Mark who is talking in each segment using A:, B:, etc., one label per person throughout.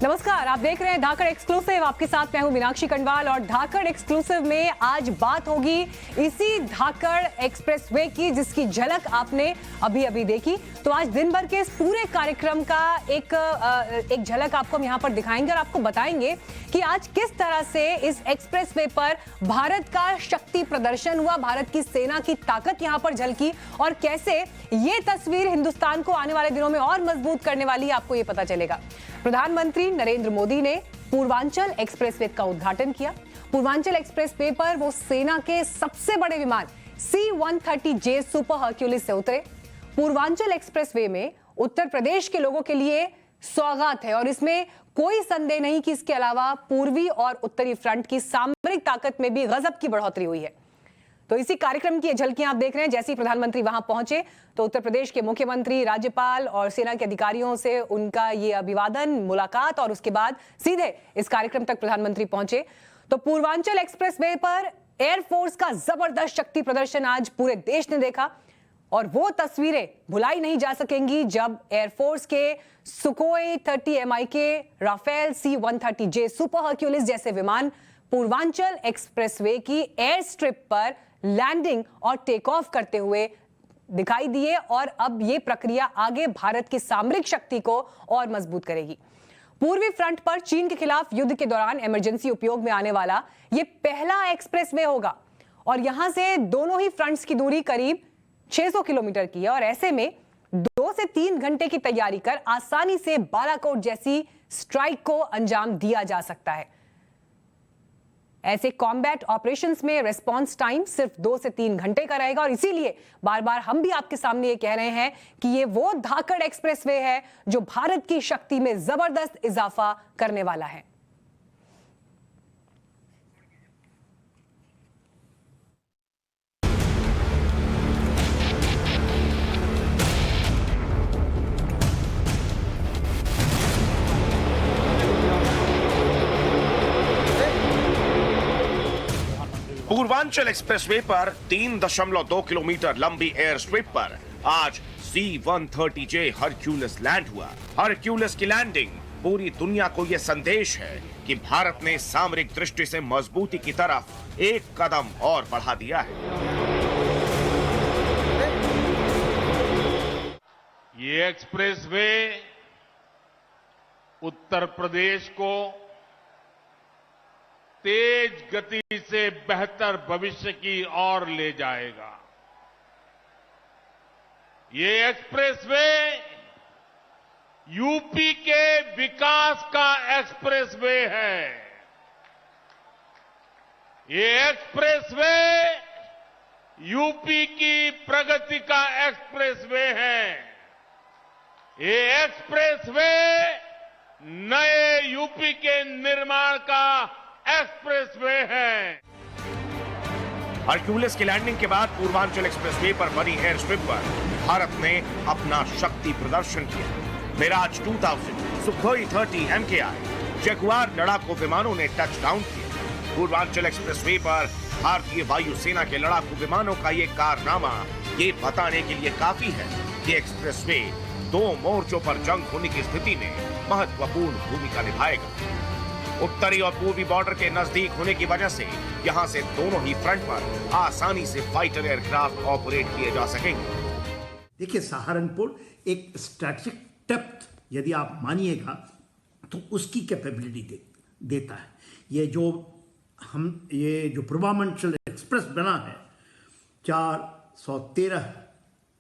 A: नमस्कार, आप देख रहे हैं धाकड़ एक्सक्लूसिव। आपके साथ मैं हूं मीनाक्षी कंडवाल और धाकड़ एक्सक्लूसिव में आज बात होगी इसी धाकड़ एक्सप्रेसवे की जिसकी झलक आपने अभी अभी देखी। तो आज दिन भर के इस पूरे कार्यक्रम का एक झलक आपको हम यहां पर दिखाएंगे और आपको बताएंगे कि आज किस तरह से इस एक्सप्रेसवे पर भारत का शक्ति प्रदर्शन हुआ, भारत की सेना की ताकत यहां पर झलकी और कैसे ये तस्वीर हिंदुस्तान को आने वाले दिनों में और मजबूत करने वाली है, आपको ये पता चलेगा। प्रधानमंत्री नरेंद्र मोदी ने पूर्वांचल एक्सप्रेसवे का उद्घाटन किया। पूर्वांचल एक्सप्रेसवे पर वो सेना के सबसे बड़े विमान C-130J सुपर हर्क्यूलिस से उतरे। पूर्वांचल एक्सप्रेसवे में उत्तर प्रदेश के लोगों के लिए सौगात है और इसमें कोई संदेह नहीं कि इसके अलावा पूर्वी और उत्तरी फ्रंट की सामरिक ताकत में भी गजब की बढ़ोतरी हुई है। तो इसी कार्यक्रम की झलकियां आप देख रहे हैं। जैसे ही प्रधानमंत्री वहां पहुंचे तो उत्तर प्रदेश के मुख्यमंत्री, राज्यपाल और सेना के अधिकारियों से उनका ये अभिवादन, मुलाकात और उसके बाद सीधे इस कार्यक्रम तक प्रधानमंत्री पहुंचे। तो पूर्वांचल एक्सप्रेसवे पर एयरफोर्स का जबरदस्त शक्ति प्रदर्शन आज पूरे देश ने देखा और वो तस्वीरें भुलाई नहीं जा सकेंगी जब एयरफोर्स के Sukhoi 30 MIK, Rafale C-130J super Hercules जैसे विमान पूर्वांचल एक्सप्रेसवे की एयर स्ट्रिप पर लैंडिंग और टेक ऑफ करते हुए दिखाई दिए और अब यह प्रक्रिया आगे भारत की सामरिक शक्ति को और मजबूत करेगी। पूर्वी फ्रंट पर चीन के खिलाफ युद्ध के दौरान इमरजेंसी उपयोग में आने वाला यह पहला एक्सप्रेसवे होगा और यहां से दोनों ही फ्रंट्स की दूरी करीब 600 किलोमीटर की है और ऐसे में 2 से 3 घंटे की तैयारी कर आसानी से बालाकोट जैसी स्ट्राइक को अंजाम दिया जा सकता है। ऐसे कॉम्बैट ऑपरेशंस में रिस्पांस टाइम सिर्फ 2 से 3 घंटे का रहेगा और इसीलिए बार बार हम भी आपके सामने ये कह रहे हैं कि ये वो धाकड़ एक्सप्रेसवे है जो भारत की शक्ति में जबरदस्त इजाफा करने वाला है।
B: पूर्वांचल एक्सप्रेसवे पर 3.2 किलोमीटर लंबी एयर स्ट्रिप पर आज C-130J हरक्यूलिस लैंड हुआ। हरक्यूलिस की लैंडिंग पूरी दुनिया को यह संदेश है कि भारत ने सामरिक दृष्टि से मजबूती की तरफ एक कदम और बढ़ा दिया है।
C: ये एक्सप्रेसवे उत्तर प्रदेश को तेज गति से बेहतर भविष्य की ओर ले जाएगा। ये एक्सप्रेसवे यूपी के विकास का एक्सप्रेसवे है। ये एक्सप्रेसवे यूपी की प्रगति का एक्सप्रेसवे है। ये एक्सप्रेसवे नए यूपी के निर्माण का एक्सप्रेसवे है।
B: हरक्यूलिस की लैंडिंग के बाद पूर्वांचल एक्सप्रेसवे पर बनी एयर स्ट्रिप पर भारत ने अपना शक्ति प्रदर्शन किया। मिराज 2000, सुखोई 30 MKI, जगुआर लड़ाकू विमानों ने टच डाउन किया। पूर्वांचल एक्सप्रेसवे पर भारतीय वायुसेना के लड़ाकू विमानों का ये कारनामा ये बताने के लिए काफी है कि एक्सप्रेसवे 2 मोर्चों पर जंग होने की स्थिति में महत्वपूर्ण भूमिका निभाएगा। उत्तरी और पूर्वी बॉर्डर के नजदीक होने की वजह से यहां से दोनों ही फ्रंट पर आसानी से फाइटर एयरक्राफ्ट ऑपरेट किए जा सकेंगे।
D: देखिए, सहारनपुर एक स्ट्रैटेजिक डेप्थ यदि आप मानिएगा तो उसकी कैपेबिलिटी देता है। ये जो पूर्वांचल एक्सप्रेस बना है 413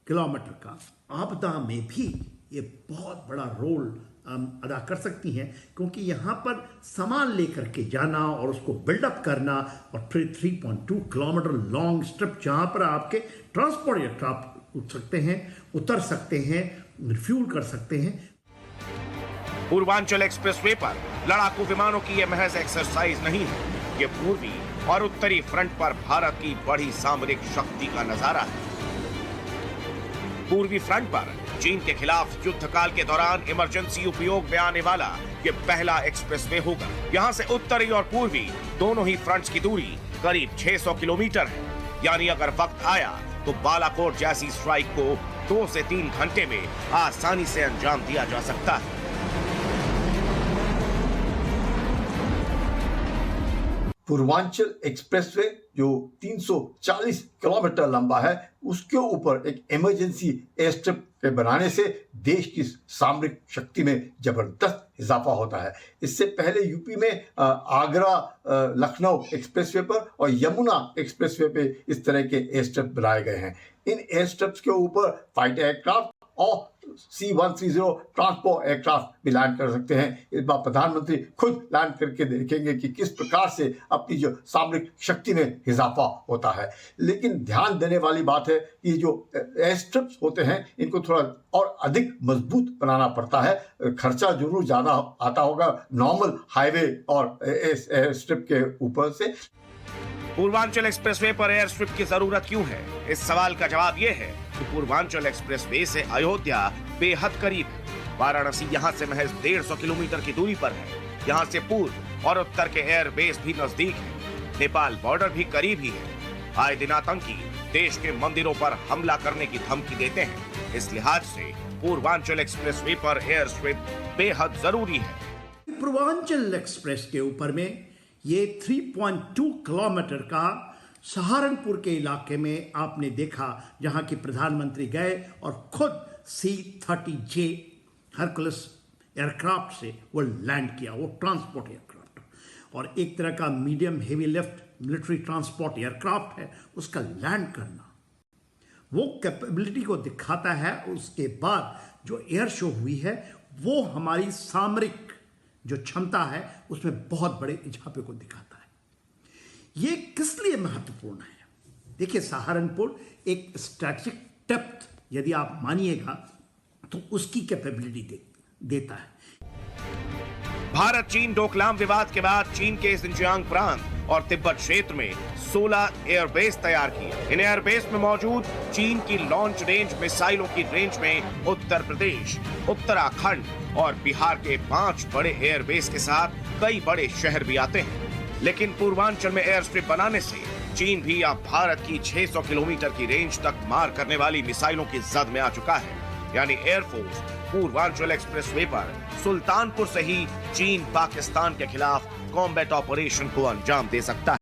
D: किलोमीटर का, आपदा में भी ये बहुत बड़ा रोल अदा कर सकती हैं क्योंकि यहाँ पर सामान लेकर के जाना और उसको बिल्डअप करना और फिर 3.2 किलोमीटर लॉन्ग स्ट्रिप जहाँ पर आपके ट्रांसपोर्ट एयरक्राफ्ट उठ सकते हैं, उतर सकते हैं, रिफ्यूल कर सकते हैं।
B: पूर्वांचल एक्सप्रेसवे पर लड़ाकू विमानों की यह महज एक्सरसाइज नहीं है, ये पूर्वी और उत्तरी फ्रंट पर भारत की बड़ी सामरिक शक्ति का नजारा है। पूर्वी फ्रंट पर चीन के खिलाफ युद्ध काल के दौरान इमरजेंसी उपयोग में आने वाला ये पहला एक्सप्रेसवे होगा। यहाँ से उत्तरी और पूर्वी दोनों ही फ्रंट्स की दूरी करीब 600 किलोमीटर है। यानी अगर वक्त आया तो बालाकोट जैसी स्ट्राइक को 2 से 3 घंटे में आसानी से अंजाम दिया जा सकता है।
E: पूर्वांचल एक्सप्रेसवे जो 340 किलोमीटर लंबा है उसके ऊपर एक इमरजेंसी एयर स्ट्रिप के बनाने से देश की सामरिक शक्ति में जबरदस्त इजाफा होता है। इससे पहले यूपी में आगरा लखनऊ एक्सप्रेसवे पर और यमुना एक्सप्रेसवे पे इस तरह के एयर स्ट्रिप बनाए गए हैं। इन एयर स्ट्रिप्स के ऊपर फाइटर एयरक्राफ्ट और C-130 ट्रांसपोर्ट एयरक्राफ्ट भी लैंड कर सकते हैं। इस बार प्रधानमंत्री खुद लैंड करके देखेंगे कि किस प्रकार से अपनी जो सामरिक शक्ति में इजाफा होता है। लेकिन ध्यान देने वाली बात है कि जो एयर स्ट्रिप्स होते हैं इनको थोड़ा और अधिक मजबूत बनाना पड़ता है। खर्चा जरूर ज़्यादा आता होगा नॉर्मल हाईवे और एयर स्ट्रिप के ऊपर से।
B: पूर्वांचल एक्सप्रेसवे पर एयर स्ट्रिप की जरूरत क्यों है? इस सवाल का जवाब यह है कि पूर्वांचल एक्सप्रेसवे से अयोध्या बेहद करीब है। वाराणसी यहाँ से महज 150 किलोमीटर की दूरी पर है। यहाँ से पूर्व और उत्तर के एयर बेस भी नजदीक है। नेपाल बॉर्डर भी करीब ही है। आए दिन आतंकी देश के मंदिरों पर हमला करने की धमकी देते हैं। इस लिहाज से पूर्वांचल एक्सप्रेसवे पर एयर स्ट्रिप बेहद जरूरी है।
D: पूर्वांचल एक्सप्रेस के ऊपर में ये 3.2 किलोमीटर का सहारनपुर के इलाके में आपने देखा जहां की प्रधानमंत्री गए और खुद C-30J हरकुलस एयरक्राफ्ट से वो लैंड किया। वो ट्रांसपोर्ट एयरक्राफ्ट और एक तरह का medium heavy lift military transport aircraft है, उसका लैंड करना वो कैपेबिलिटी को दिखाता है। उसके बाद जो एयर शो हुई है वो हमारी सामरिक जो क्षमता है उसमें बहुत बड़े इजाफे को दिखाता है। ये किस लिए महत्वपूर्ण है? देखिए, सहारनपुर एक स्ट्रैटेजिक डेप्थ यदि आप मानिएगा तो उसकी कैपेबिलिटी देता है।
B: भारत चीन डोकलाम विवाद के बाद चीन के जिंजियांग प्रांत और तिब्बत क्षेत्र में 16 एयरबेस तैयार किए। इन एयरबेस में मौजूद चीन की लॉन्च रेंज मिसाइलों की रेंज में उत्तर प्रदेश, उत्तराखंड और बिहार के 5 बड़े एयरबेस के साथ कई बड़े शहर भी आते हैं। लेकिन पूर्वांचल में एयर स्ट्रिप बनाने से चीन भी अब भारत की 600 किलोमीटर की रेंज तक मार करने वाली मिसाइलों की जद में आ चुका है। यानी एयरफोर्स पूर्वांचल एक्सप्रेसवे पर सुल्तानपुर से ही चीन पाकिस्तान के खिलाफ कॉम्बैट ऑपरेशन को अंजाम दे सकता है।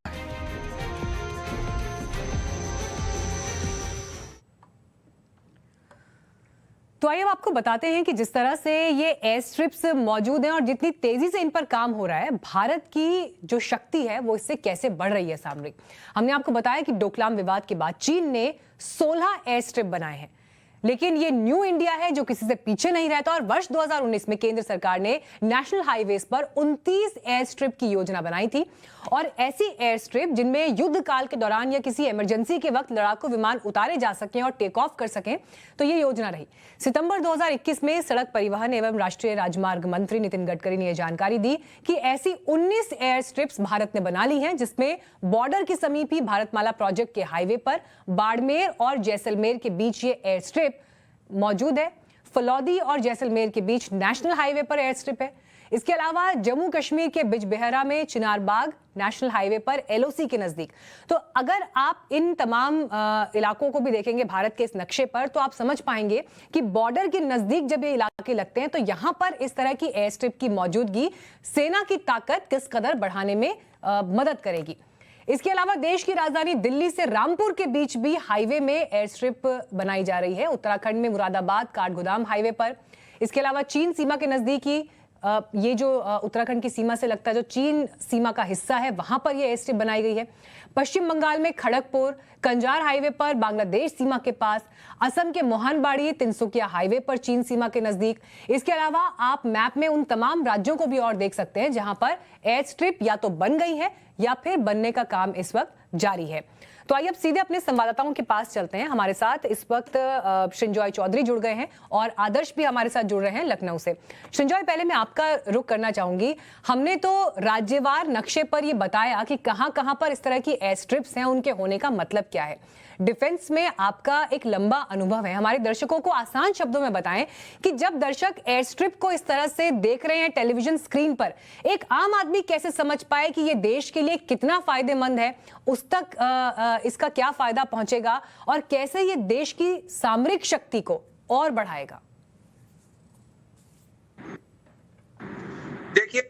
A: तो आइए अब आपको बताते हैं कि जिस तरह से ये एयर स्ट्रिप्स मौजूद हैं और जितनी तेजी से इन पर काम हो रहा है, भारत की जो शक्ति है वो इससे कैसे बढ़ रही है सामरिक। हमने आपको बताया कि डोकलाम विवाद के बाद चीन ने 16 एयर स्ट्रिप बनाए हैं, लेकिन ये न्यू इंडिया है जो किसी से पीछे नहीं रहता। और वर्ष 2019 में केंद्र सरकार ने नेशनल हाईवेज पर 29 एयर स्ट्रिप की योजना बनाई थी। और ऐसी एयर स्ट्रिप जिनमें युद्ध काल के दौरान या किसी इमरजेंसी के वक्त लड़ाकू विमान उतारे जा सकें और टेक ऑफ कर सकें, तो ये योजना रही। सितंबर 2021 में सड़क परिवहन एवं राष्ट्रीय राजमार्ग मंत्री नितिन गडकरी ने यह जानकारी दी कि ऐसी 19 एयर स्ट्रिप्स भारत ने बना ली हैं, जिसमें बॉर्डर के समीप ही भारतमाला प्रोजेक्ट के हाईवे पर बाड़मेर और जैसलमेर के बीच ये एयर स्ट्रिप मौजूद है। फलौदी और जैसलमेर के बीच नेशनल हाईवे पर एयर स्ट्रिप है। इसके अलावा जम्मू कश्मीर के बिजबेहरा में चिनारबाग नेशनल हाईवे पर LOC के नजदीक। तो अगर आप इन तमाम इलाकों को भी देखेंगे भारत के इस नक्शे पर, तो आप समझ पाएंगे कि बॉर्डर के नजदीक जब ये इलाके लगते हैं तो यहां पर इस तरह की एयर स्ट्रिप की मौजूदगी सेना की ताकत किस कदर बढ़ाने में मदद करेगी। इसके अलावा देश की राजधानी दिल्ली से रामपुर के बीच भी हाईवे में एयर स्ट्रिप बनाई जा रही है, उत्तराखंड में मुरादाबाद काठगोदाम हाईवे पर। इसके अलावा चीन सीमा के नजदीकी ये जो उत्तराखंड की सीमा से लगता है, जो चीन सीमा का हिस्सा है, वहां पर ये एयर स्ट्रिप बनाई गई है। पश्चिम बंगाल में खड़गपुर कंजार हाईवे पर बांग्लादेश सीमा के पास, असम के मोहनबाड़ी तिनसुकिया हाईवे पर चीन सीमा के नजदीक। इसके अलावा आप मैप में उन तमाम राज्यों को भी और देख सकते हैं जहां पर एयर स्ट्रिप या तो बन गई है या फिर बनने का काम इस वक्त जारी है। तो आइए अब सीधे अपने संवाददाताओं के पास चलते हैं। हमारे साथ इस वक्त संजॉय चौधरी जुड़ गए हैं और आदर्श भी हमारे साथ जुड़ रहे हैं लखनऊ से। संजॉय, पहले मैं आपका रुख करना चाहूंगी। हमने तो राज्यवार नक्शे पर ये बताया कि कहां कहां पर इस तरह की एयर स्ट्रिप्स हैं, उनके होने का मतलब क्या है। डिफेंस में आपका एक लंबा अनुभव है, हमारे दर्शकों को आसान शब्दों में बताएं कि जब दर्शक एयर स्ट्रिप को इस तरह से देख रहे हैं टेलीविजन स्क्रीन पर, एक आम आदमी कैसे समझ पाए कि ये देश के लिए कितना फायदेमंद है, उस तक इसका क्या फायदा पहुंचेगा और कैसे ये देश की सामरिक शक्ति को और बढ़ाएगा।
F: देखिए,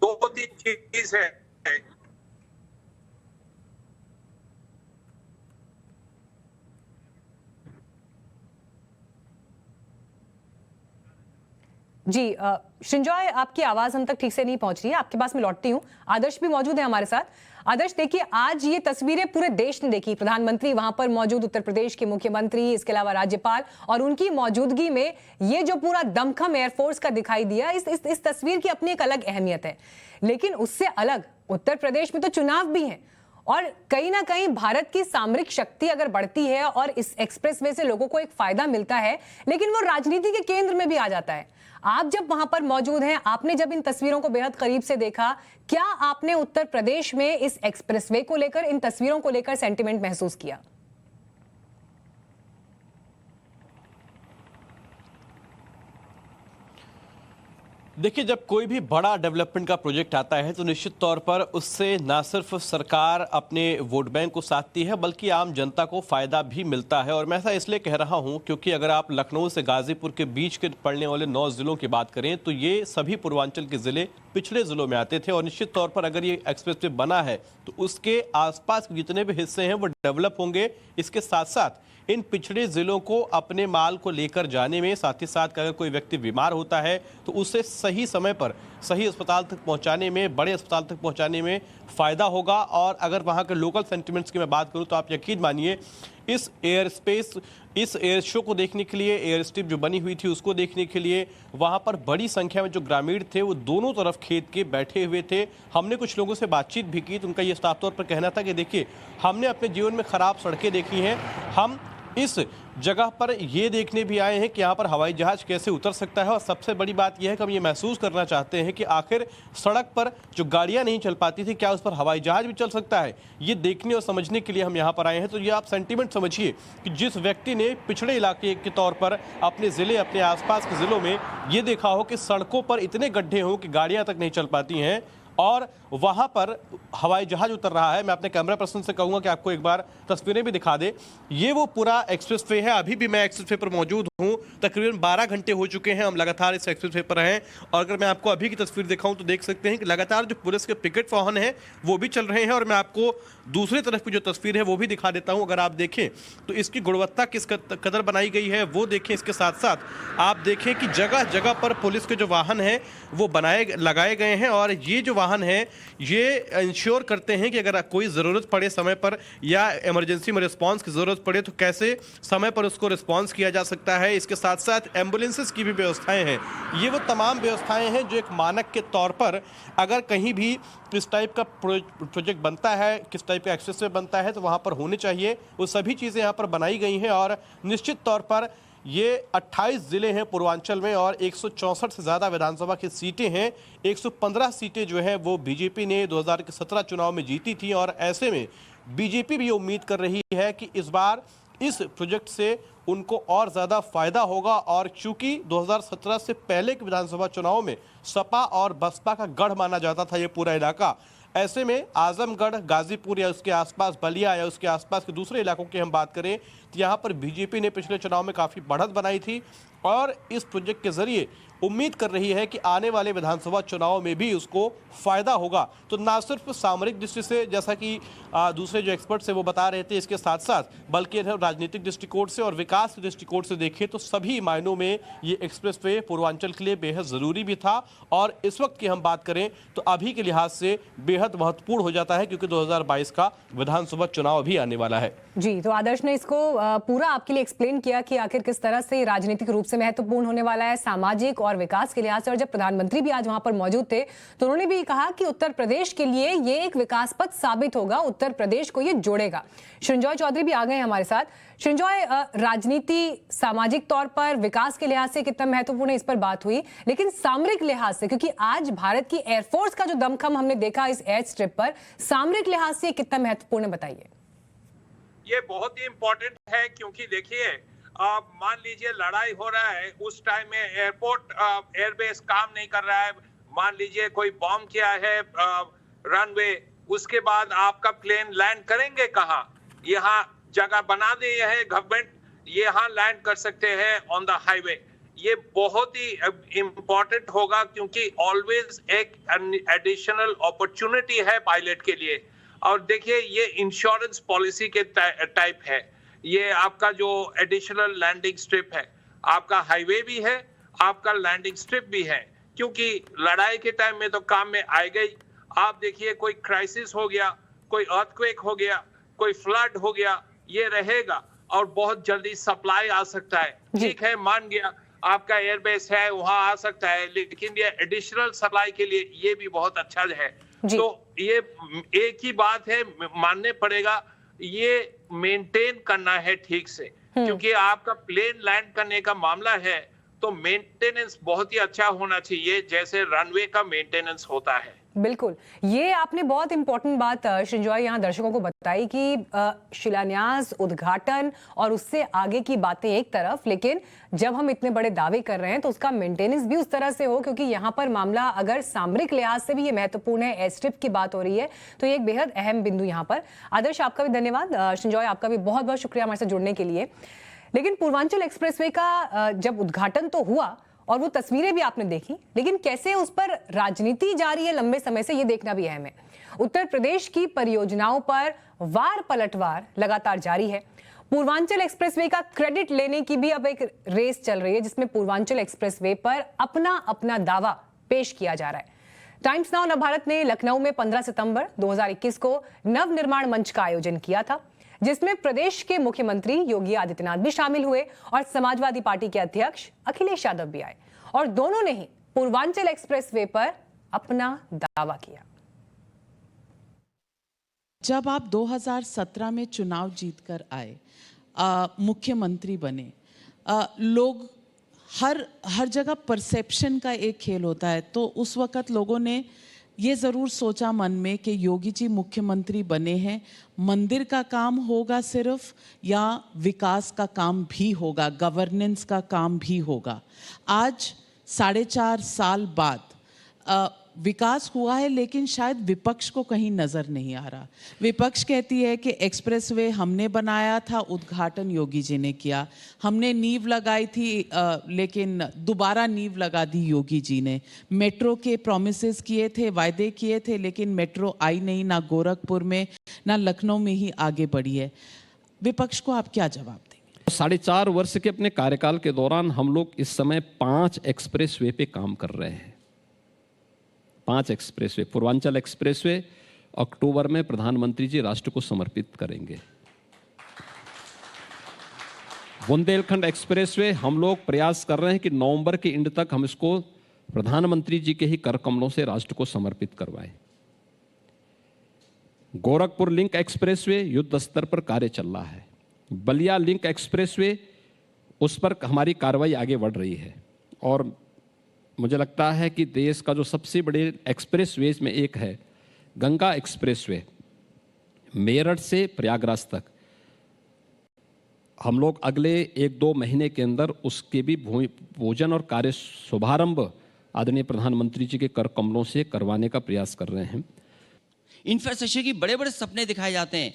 F: दो तीन चीज है।
A: जी श्रृंजॉय, आपकी आवाज हम तक ठीक से नहीं पहुंच रही है, आपके पास मैं लौटती हूं। आदर्श भी मौजूद है हमारे साथ। आदर्श, देखिए आज ये तस्वीरें पूरे देश ने देखी, प्रधानमंत्री वहां पर मौजूद, उत्तर प्रदेश के मुख्यमंत्री, इसके अलावा राज्यपाल, और उनकी मौजूदगी में ये जो पूरा दमखम एयरफोर्स का दिखाई दिया, इस तस्वीर की अपनी एक अलग अहमियत है। लेकिन उससे अलग उत्तर प्रदेश में तो चुनाव भी हैं, और कहीं ना कहीं भारत की सामरिक शक्ति अगर बढ़ती है और इस एक्सप्रेसवे से लोगों को एक फायदा मिलता है, लेकिन वो राजनीति के केंद्र में भी आ जाता है। आप जब वहां पर मौजूद हैं, आपने जब इन तस्वीरों को बेहद करीब से देखा, क्या आपने उत्तर प्रदेश में इस एक्सप्रेसवे को लेकर, इन तस्वीरों को लेकर सेंटिमेंट महसूस किया?
G: देखिए, जब कोई भी बड़ा डेवलपमेंट का प्रोजेक्ट आता है तो निश्चित तौर पर उससे ना सिर्फ सरकार अपने वोट बैंक को साधती है, बल्कि आम जनता को फायदा भी मिलता है। और मैं ऐसा इसलिए कह रहा हूं क्योंकि अगर आप लखनऊ से गाजीपुर के बीच के पड़ने वाले 9 जिलों की बात करें तो ये सभी पूर्वांचल के जिले पिछड़े जिलों में आते थे, और निश्चित तौर पर अगर ये एक्सप्रेसवे बना है तो उसके आसपास के जितने भी हिस्से हैं वो डेवलप होंगे। इसके साथ साथ इन पिछड़े जिलों को अपने माल को लेकर जाने में, साथ ही साथ अगर कोई व्यक्ति बीमार होता है तो उसे सही समय पर सही अस्पताल तक पहुंचाने में, बड़े अस्पताल तक पहुंचाने में फ़ायदा होगा। और अगर वहां के लोकल सेंटिमेंट्स की मैं बात करूं तो आप यकीन मानिए, इस एयर शो को देखने के लिए, एयर स्ट्रिप जो बनी हुई थी उसको देखने के लिए वहां पर बड़ी संख्या में जो ग्रामीण थे वो दोनों तरफ खेत के बैठे हुए थे। हमने कुछ लोगों से बातचीत भी की तो उनका ये साफ तौर पर कहना था कि देखिए, हमने अपने जीवन में खराब सड़कें देखी हैं, हम इस जगह पर ये देखने भी आए हैं कि यहाँ पर हवाई जहाज कैसे उतर सकता है, और सबसे बड़ी बात यह है कि हम ये महसूस करना चाहते हैं कि आखिर सड़क पर जो गाड़ियाँ नहीं चल पाती थी, क्या उस पर हवाई जहाज भी चल सकता है। ये देखने और समझने के लिए हम यहाँ पर आए हैं। तो ये आप सेंटीमेंट समझिए कि जिस व्यक्ति ने पिछड़े इलाके के तौर पर अपने ज़िले, अपने आसपास के ज़िलों में ये देखा हो कि सड़कों पर इतने गड्ढे हों कि गाड़ियाँ तक नहीं चल पाती हैं और वहां पर हवाई जहाज उतर रहा है। मैं अपने कैमरा पर्सन से कहूंगा कि आपको एक बार तस्वीरें भी दिखा दे। ये वो पूरा एक्सप्रेसवे है। अभी भी मैं एक्सप्रेसवे पर मौजूद हूं, तकरीबन 12 घंटे हो चुके हैं हम लगातार इस एक्सप्रेसवे पर हैं। और अगर मैं आपको अभी की तस्वीर दिखाऊं तो देख सकते हैं कि लगातार जो पुलिस के पिकेट वाहन हैं वो भी चल रहे हैं। और मैं आपको दूसरी तरफ की जो तस्वीर है वो भी दिखा देता हूँ। अगर आप देखें तो इसकी गुणवत्ता किस कदर बनाई गई है वो देखें। इसके साथ साथ आप देखें कि जगह जगह पर पुलिस के जो वाहन हैं वो लगाए गए हैं, और ये जो वाहन है ये इंश्योर करते हैं कि अगर कोई ज़रूरत पड़े समय पर या इमरजेंसी में रिस्पांस की ज़रूरत पड़े तो कैसे समय पर उसको रिस्पांस किया जा सकता है। इसके साथ साथ एम्बुलेंसेस की भी व्यवस्थाएं हैं। ये वो तमाम व्यवस्थाएं हैं जो एक मानक के तौर पर अगर कहीं भी इस टाइप का प्रोजेक्ट बनता है, किस टाइप का एक्सेसवे बनता है तो वहाँ पर होने चाहिए। वो सभी चीज़ें यहाँ पर बनाई गई हैं। और निश्चित तौर पर ये 28 ज़िले हैं पूर्वांचल में और 164 से ज़्यादा विधानसभा की सीटें हैं। 115 सीटें जो है वो बीजेपी ने 2017 चुनाव में जीती थी, और ऐसे में बीजेपी भी उम्मीद कर रही है कि इस बार इस प्रोजेक्ट से उनको और ज़्यादा फ़ायदा होगा। और चूंकि 2017 से पहले के विधानसभा चुनाव में सपा और बसपा का गढ़ माना जाता था ये पूरा इलाका, ऐसे में आजमगढ़, गाजीपुर या उसके आसपास बलिया या उसके आसपास के दूसरे इलाकों की हम बात करें तो यहाँ पर बीजेपी ने पिछले चुनाव में काफ़ी बढ़त बनाई थी। और इस प्रोजेक्ट के जरिए उम्मीद कर रही है कि आने वाले विधानसभा चुनाव में भी उसको फ़ायदा होगा। तो ना सिर्फ सामरिक दृष्टि से, जैसा कि दूसरे जो एक्सपर्ट्स हैं वो बता रहे थे, इसके साथ साथ बल्कि राजनीतिक दृष्टिकोण से और विकास के दृष्टिकोण से देखें तो सभी मायनों में ये एक्सप्रेसवे पूर्वांचल के लिए बेहद ज़रूरी भी था। और इस वक्त की हम बात करें तो अभी के लिहाज से बेहद महत्वपूर्ण हो जाता है, क्योंकि 2022 का विधानसभा चुनाव भी आने वाला है।
A: जी, तो आदर्श ने इसको पूरा आपके लिए एक्सप्लेन किया कि आखिर किस तरह से राजनीतिक रूप से महत्वपूर्ण होने वाला है, सामाजिक और विकास के लिहाज से। और जब प्रधानमंत्री भी आज वहां पर मौजूद थे तो उन्होंने भी कहा कि उत्तर प्रदेश के लिए ये एक विकास पथ साबित होगा, उत्तर प्रदेश को ये जोड़ेगा। श्रृंजॉय चौधरी भी आ गए हमारे साथ। श्रृंजॉय, राजनीति सामाजिक तौर पर विकास के लिहाज से कितना महत्वपूर्ण है इस पर बात हुई, लेकिन सामरिक लिहाज से, क्योंकि आज भारत की एयरफोर्स का जो दमखम हमने देखा इस एयर स्ट्रिप पर, सामरिक लिहाज से कितना महत्वपूर्ण है बताइए।
F: ये बहुत ही इम्पोर्टेंट है, क्योंकि देखिए मान लीजिए लड़ाई हो रहा है, उस टाइम में एयरपोर्ट एयरबेस काम नहीं कर रहा है, मान लीजिए कोई बॉम्ब किया है रनवे, उसके बाद आपका प्लेन लैंड करेंगे कहाँ? यहाँ जगह बना दी है गवर्नमेंट, यहाँ लैंड कर सकते हैं ऑन द हाईवे। ये बहुत ही इम्पोर्टेंट होगा, क्योंकि ऑलवेज एक एडिशनल अपॉर्चुनिटी है पायलट के लिए। और देखिए, ये इंश्योरेंस पॉलिसी के टाइप है। ये आपका जो एडिशनल लैंडिंग स्ट्रिप है, आपका हाईवे भी है, आपका लैंडिंग स्ट्रिप भी है, क्योंकि लड़ाई के टाइम में तो काम में आएगा ही। आप देखिए, कोई क्राइसिस हो गया, कोई अर्थक्वेक हो गया, कोई फ्लड हो गया, ये रहेगा और बहुत जल्दी सप्लाई आ सकता है। ठीक है, मान गया आपका एयरबेस है, वहां आ सकता है, लेकिन ये एडिशनल सप्लाई के लिए ये भी बहुत अच्छा है। तो ये एक ही बात है, मानने पड़ेगा, ये मेंटेन करना है ठीक से, क्योंकि आपका प्लेन लैंड करने का मामला है तो मेंटेनेंस बहुत ही अच्छा होना चाहिए, जैसे रनवे का मेंटेनेंस होता है।
A: बिल्कुल, ये आपने बहुत इंपॉर्टेंट बात सृंजॉय यहाँ दर्शकों को बताई कि शिलान्यास, उद्घाटन और उससे आगे की बातें एक तरफ, लेकिन जब हम इतने बड़े दावे कर रहे हैं तो उसका मेंटेनेंस भी उस तरह से हो, क्योंकि यहाँ पर मामला अगर सामरिक लिहाज से भी ये महत्वपूर्ण है, एयर स्ट्रिप की बात हो रही है, तो ये एक बेहद अहम बिंदु यहाँ पर। आदर्श, आपका भी धन्यवाद। सृंजॉय, आपका भी बहुत बहुत शुक्रिया हमारे साथ जुड़ने के लिए। लेकिन पूर्वांचल एक्सप्रेसवे का जब उद्घाटन तो हुआ और वो तस्वीरें भी आपने देखी, लेकिन कैसे उस पर राजनीति जारी है लंबे समय से, ये देखना भी अहम है। उत्तर प्रदेश की परियोजनाओं पर वार पलटवार लगातार जारी है। पूर्वांचल एक्सप्रेसवे का क्रेडिट लेने की भी अब एक रेस चल रही है, जिसमें पूर्वांचल एक्सप्रेसवे पर अपना अपना दावा पेश किया जा रहा है। टाइम्स नाउ नवभारत ने लखनऊ में 15 सितंबर 2021 को नवनिर्माण मंच का आयोजन किया था, जिसमें प्रदेश के मुख्यमंत्री योगी आदित्यनाथ भी शामिल हुए और समाजवादी पार्टी के अध्यक्ष अखिलेश यादव भी आए, और दोनों ने ही पूर्वांचल एक्सप्रेसवे पर अपना दावा किया।
H: जब आप 2017 में चुनाव जीतकर आए, मुख्यमंत्री बने, लोग हर जगह परसेप्शन का एक खेल होता है, तो उस वक्त लोगों ने ये ज़रूर सोचा मन में कि योगी जी मुख्यमंत्री बने हैं, मंदिर का काम होगा सिर्फ या विकास का काम भी होगा, गवर्नेंस का काम भी होगा। आज 4.5 साल बाद विकास हुआ है, लेकिन शायद विपक्ष को कहीं नज़र नहीं आ रहा। विपक्ष कहती है कि एक्सप्रेसवे हमने बनाया था, उद्घाटन योगी जी ने किया, हमने नींव लगाई थी, लेकिन दोबारा नींव लगा दी योगी जी ने। मेट्रो के प्रॉमिसेस किए थे, वायदे किए थे, लेकिन मेट्रो आई नहीं, ना गोरखपुर में ना लखनऊ में ही आगे बढ़ी है। विपक्ष को आप क्या जवाब देंगे?
I: 4.5 वर्ष के अपने कार्यकाल के दौरान हम लोग इस समय 5 एक्सप्रेसवे पे काम कर रहे हैं। 5 एक्सप्रेसवे। पूर्वांचल एक्सप्रेसवे अक्टूबर में प्रधानमंत्री जी राष्ट्र को समर्पित करेंगे। बुंदेलखंड एक्सप्रेसवे हम लोग प्रयास कर रहे हैं कि नवंबर के एंड तक हम इसको प्रधानमंत्री जी के ही कर कमलों से राष्ट्र को समर्पित करवाएं। गोरखपुर लिंक एक्सप्रेसवे युद्ध स्तर पर कार्य चल रहा है। बलिया लिंक एक्सप्रेसवे, उस पर हमारी कार्रवाई आगे बढ़ रही है, और मुझे लगता है कि देश का जो सबसे बड़े एक्सप्रेसवेज में एक है गंगा एक्सप्रेसवे, मेरठ से प्रयागराज तक। हम लोग अगले 1-2 महीने के अंदर उसके भी भूमि पूजन और कार्य शुभारंभ आदरणीय प्रधानमंत्री जी के कर कमलों से करवाने का प्रयास कर रहे हैं।
J: इंफ्रास्ट्रक्चर की बड़े बड़े सपने दिखाए जाते हैं।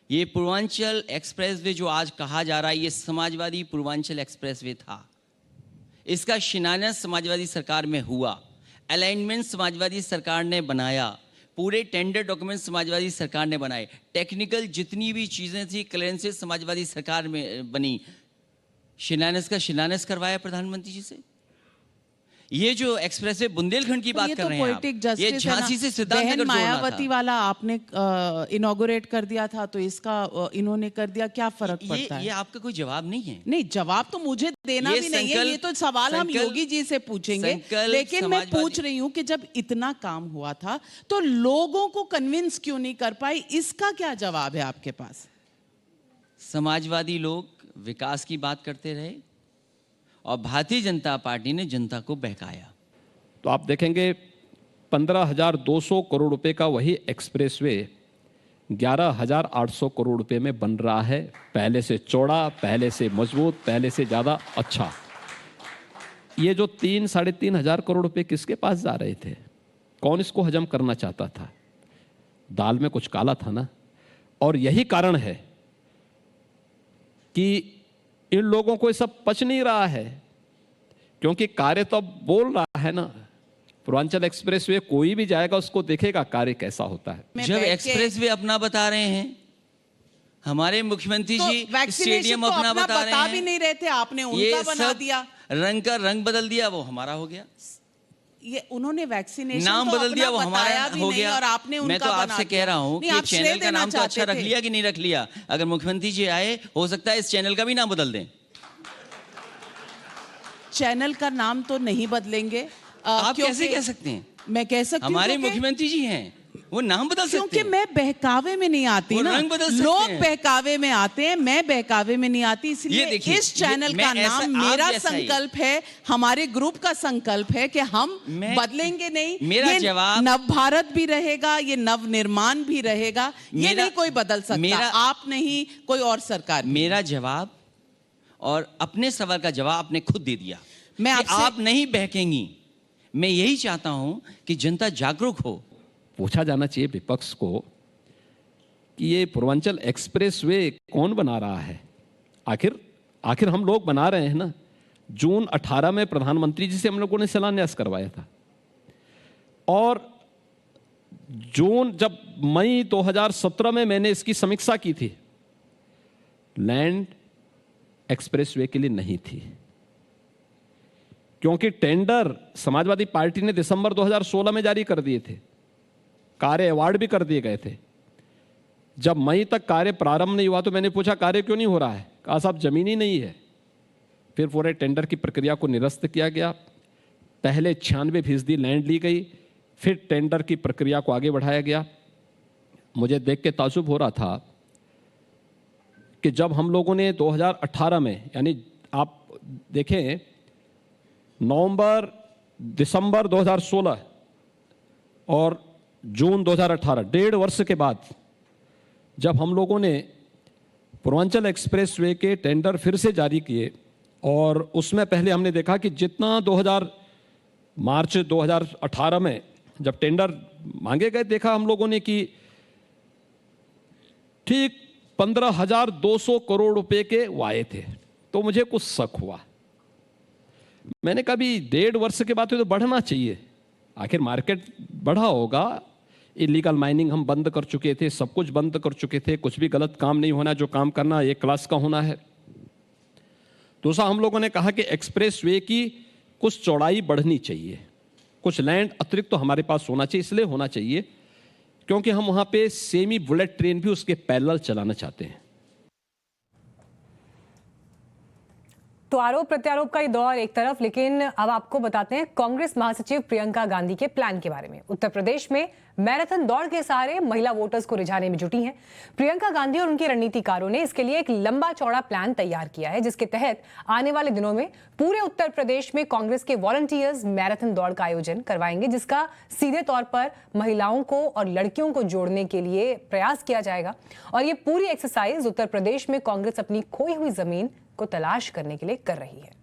J: ये पूर्वांचल एक्सप्रेसवे जो आज कहा जा रहा है, ये समाजवादी पूर्वांचल एक्सप्रेसवे था। इसका शिलान्यास समाजवादी सरकार में हुआ, अलाइनमेंट समाजवादी सरकार ने बनाया, पूरे टेंडर डॉक्यूमेंट समाजवादी सरकार ने बनाए, टेक्निकल जितनी भी चीज़ें थी क्लियरेंसेस समाजवादी सरकार में बनी। शिलान्यास का शिलान्यास करवाया प्रधानमंत्री जी से। ये जो एक्सप्रेसवे बुंदेलखंड की बात कर रहे हैं आप, ये झांसी से सिद्धार्थनगर जोड़ना था।
H: मायावती वाला आपने इनॉग्रेट कर दिया था, तो इसका इन्होंने कर दिया, क्या फर्क पड़ता है?
J: ये आपका कोई जवाब नहीं है।
H: नहीं, जवाब तो मुझे देना भी नहीं है, ये तो सवाल हम योगी जी से पूछेंगे। लेकिन मैं पूछ रही हूँ कि जब इतना काम हुआ था तो लोगों को कन्विंस क्यों नहीं कर पाई, इसका क्या जवाब है आपके पास?
J: समाजवादी लोग विकास की बात करते रहे और भारतीय जनता पार्टी ने जनता को बहकाया।
I: तो आप देखेंगे 15,200 करोड़ रुपए का वही एक्सप्रेसवे 11,800 करोड़ रुपए में बन रहा है। पहले से चौड़ा, पहले से मजबूत, पहले से ज़्यादा अच्छा। ये जो 3-3.5 हजार करोड़ रुपए किसके पास जा रहे थे? कौन इसको हजम करना चाहता था? दाल में कुछ काला था ना। और यही कारण है कि इन लोगों को ये सब पच नहीं रहा है। क्योंकि कार्य तो अब बोल रहा है ना, पूर्वांचल एक्सप्रेसवे कोई भी जाएगा उसको देखेगा कार्य कैसा होता है।
J: जब एक्सप्रेसवे अपना बता रहे हैं, हमारे मुख्यमंत्री जी स्टेडियम अपना बता रहे हैं,
H: भी नहीं रहे थे, आपने उनका
J: ये
H: बना
J: सब
H: दिया,
J: रंग का रंग बदल दिया, वो हमारा हो गया।
H: ये उन्होंने वैक्सीनेशन
J: नाम बदल दिया, वो हमारा हो गया।
H: और आपने उनका
J: मैं तो आपसे कह रहा हूं कि चैनल का नाम तो अच्छा रख लिया कि नहीं रख लिया। अगर मुख्यमंत्री जी आए, हो सकता है इस चैनल का भी नाम बदल दें।
H: चैनल का नाम तो नहीं बदलेंगे।
J: आप कैसे कह सकते हैं?
H: मैं कह सकती हूँ
J: हमारे मुख्यमंत्री जी हैं, वो नाम बदल सकते हैं।
H: क्योंकि मैं बहकावे में नहीं आती ना, लोग बहकावे में आते हैं, मैं बहकावे में नहीं आती, इसलिए इस चैनल का नाम, मेरा संकल्प है, हमारे ग्रुप का संकल्प है कि हम बदलेंगे नहीं।
J: मेरा जवाब,
H: नव भारत भी रहेगा, ये नव निर्माण भी रहेगा, ये नहीं कोई बदल सकता, आप नहीं, कोई और सरकार।
J: मेरा जवाब और अपने सवाल का जवाब आपने खुद दे दिया।
H: मैं
J: आप नहीं बहकेंगी। मैं यही चाहता हूं कि जनता जागरूक हो।
I: पूछा जाना चाहिए विपक्ष को कि ये पूर्वांचल एक्सप्रेसवे कौन बना रहा है? आखिर हम लोग बना रहे हैं ना। जून 18 में प्रधानमंत्री जी से हम लोगों ने शिलान्यास करवाया था, और जब मई 2017 में मैंने इसकी समीक्षा की थी, लैंड एक्सप्रेसवे के लिए नहीं थी, क्योंकि टेंडर समाजवादी पार्टी ने दिसंबर 2016 में जारी कर दिए थे, कार्य अवार्ड भी कर दिए गए थे। जब मई तक कार्य प्रारंभ नहीं हुआ तो मैंने पूछा कार्य क्यों नहीं हो रहा है? कहा साहब जमीन ही नहीं है। फिर पूरे टेंडर की प्रक्रिया को निरस्त किया गया, पहले 96% लैंड ली गई, फिर टेंडर की प्रक्रिया को आगे बढ़ाया गया। मुझे देख के ताज्जुब हो रहा था कि जब हम लोगों ने 2018 में, यानी आप देखें दिसंबर 2016 और जून 2018, 1.5 वर्ष के बाद जब हम लोगों ने पूर्वांचल एक्सप्रेसवे के टेंडर फिर से जारी किए, और उसमें पहले हमने देखा कि जितना मार्च 2018 में जब टेंडर मांगे गए, देखा हम लोगों ने कि ठीक 15,200 करोड़ रुपए के वाये थे। तो मुझे कुछ शक हुआ। मैंने कहा भी 1.5 वर्ष के बाद तो बढ़ना चाहिए, आखिर मार्केट बढ़ा होगा। इलीगल माइनिंग हम बंद कर चुके थे, सब कुछ बंद कर चुके थे, कुछ भी गलत काम नहीं होना, जो काम करना एक क्लास का होना है। दूसरा, हम लोगों ने कहा कि एक्सप्रेसवे की कुछ चौड़ाई बढ़नी चाहिए, कुछ लैंड अतिरिक्त तो हमारे पास होना चाहिए। इसलिए होना चाहिए क्योंकि हम वहां पे सेमी बुलेट ट्रेन भी उसके पैरेलल चलाना चाहते हैं।
A: तो आरोप प्रत्यारोप का ये दौर एक तरफ, लेकिन अब आपको बताते हैं कांग्रेस महासचिव प्रियंका गांधी के प्लान के बारे में। उत्तर प्रदेश में मैराथन दौड़ के सहारे महिला वोटर्स को रिझाने में जुटी हैं प्रियंका गांधी, और उनके रणनीतिकारों ने इसके लिए एक लंबा चौड़ा प्लान तैयार किया है, जिसके तहत आने वाले दिनों में पूरे उत्तर प्रदेश में कांग्रेस के वॉलंटियर्स मैराथन दौड़ का आयोजन करवाएंगे, जिसका सीधे तौर पर महिलाओं को और लड़कियों को जोड़ने के लिए प्रयास किया जाएगा। और ये पूरी एक्सरसाइज उत्तर प्रदेश में कांग्रेस अपनी खोई हुई जमीन को तलाश करने के लिए कर रही है।